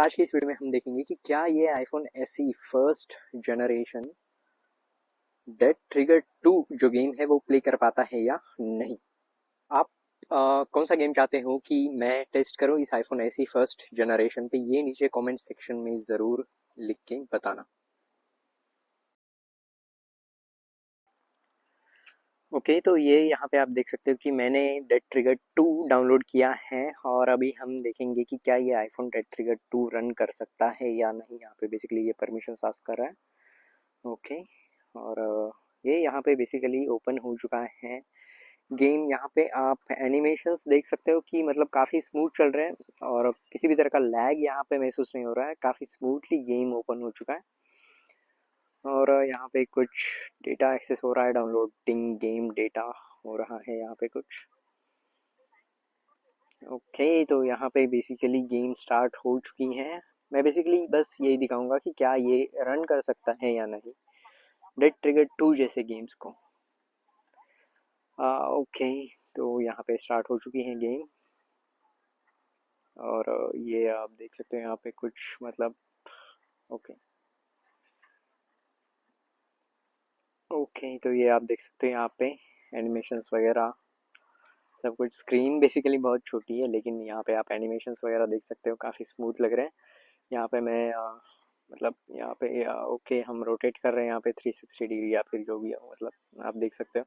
आज की इस वीडियो में हम देखेंगे कि क्या ये iPhone SE first generation dead trigger 2 जो गेम है वो प्ले कर पाता है या नहीं। आप कौन सा गेम चाहते हो कि मैं टेस्ट करूं इस आईफोन एसई फर्स्ट जनरेशन पे, ये नीचे कमेंट सेक्शन में ज़रूर लिख के बताना। ओके, तो ये यहाँ पे आप देख सकते हो कि मैंने डेड ट्रिगर 2 डाउनलोड किया है और अभी हम देखेंगे कि क्या ये आईफोन डेड ट्रिगर 2 रन कर सकता है या नहीं। यहाँ पे बेसिकली ये परमिशन आस्क कर रहा है। ओके, और ये यहाँ पे बेसिकली ओपन हो चुका है गेम। यहाँ पे आप एनिमेशंस देख सकते हो कि मतलब काफ़ी स्मूथ चल रहे हैं और किसी भी तरह का लैग यहाँ पे महसूस नहीं हो रहा है। काफ़ी स्मूथली गेम ओपन हो चुका है और यहाँ पे कुछ डेटा एक्सेस हो रहा है, डाउनलोडिंग गेम डेटा हो रहा है यहाँ पे कुछ। ओके, तो यहाँ पे बेसिकली गेम स्टार्ट हो चुकी है। मैं बेसिकली बस यही दिखाऊंगा कि क्या ये रन कर सकता है या नहीं डेड ट्रिगर 2 जैसे गेम्स को। ओके, तो यहाँ पे स्टार्ट हो चुकी है गेम और ये आप देख सकते हैं यहाँ पे कुछ मतलब ओके ओके, तो ये आप देख सकते हैं यहाँ पे एनिमेशंस वगैरह सब कुछ। स्क्रीन बेसिकली बहुत छोटी है लेकिन यहाँ पे आप एनिमेशंस वगैरह देख सकते हो, काफ़ी स्मूथ लग रहे हैं। यहाँ पे मैं मतलब यहाँ पे ओके हम रोटेट कर रहे हैं यहाँ पे 360 डिग्री या फिर जो भी है, मतलब आप देख सकते हो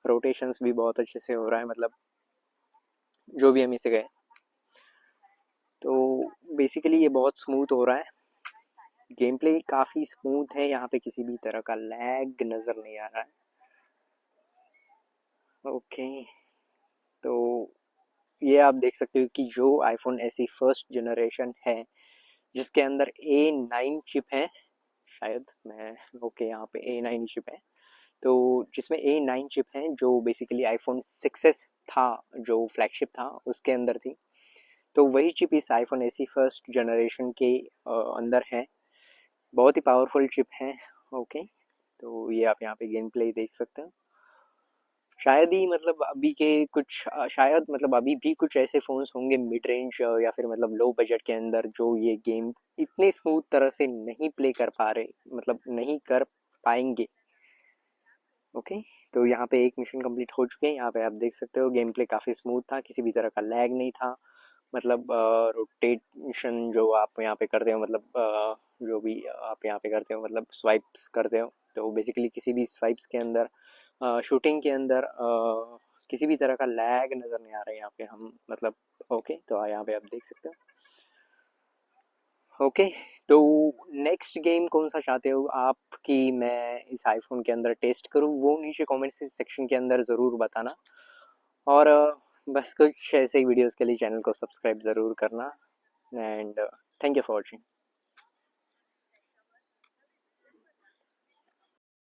रोटेशंस भी बहुत अच्छे से हो रहा है, मतलब जो भी हम इसे गए। तो बेसिकली ये बहुत स्मूथ हो रहा है, गेम प्ले काफ़ी स्मूथ है, यहाँ पे किसी भी तरह का लैग नज़र नहीं आ रहा है। ओके, तो ये आप देख सकते हो कि जो आईफोन ऐसी फर्स्ट जनरेशन है जिसके अंदर A9 चिप है, शायद मैं ओके यहाँ पे A9 चिप है, तो जिसमें A9 चिप है जो बेसिकली आईफोन 6s था जो फ्लैगशिप था उसके अंदर थी, तो वही चिप इस आईफोन ऐसी फर्स्ट जनरेशन के अंदर है। बहुत ही पावरफुल चिप है। ओके, तो ये आप यहाँ पे गेम प्ले देख सकते हो। शायद ही मतलब अभी के कुछ शायद मतलब अभी भी कुछ ऐसे फ़ोन्स होंगे मिड रेंज या फिर मतलब लो बजट के अंदर जो ये गेम इतने स्मूथ तरह से नहीं प्ले कर पा रहे, मतलब नहीं कर पाएंगे। ओके, तो यहाँ पे एक मिशन कंप्लीट हो चुके हैं। यहाँ पे आप देख सकते हो गेम प्ले काफ़ी स्मूथ था, किसी भी तरह का लैग नहीं था। मतलब रोटेशन जो आप यहाँ पे करते हो, मतलब जो भी आप यहाँ पे करते हो मतलब स्वाइप्स करते हो, तो बेसिकली किसी भी स्वाइप्स के अंदर शूटिंग के अंदर किसी भी तरह का लैग नज़र नहीं आ रहा है यहाँ पे हम मतलब। ओके, तो यहाँ पे आप देख सकते हो। ओके, तो नेक्स्ट गेम कौन सा चाहते हो आप कि मैं इस आईफोन के अंदर टेस्ट करूँ, वो नीचे कमेंट सेक्शन के अंदर ज़रूर बताना। और बस कुछ ऐसे ही वीडियोस के लिए चैनल को सब्सक्राइब ज़रूर करना। And thank you for watching.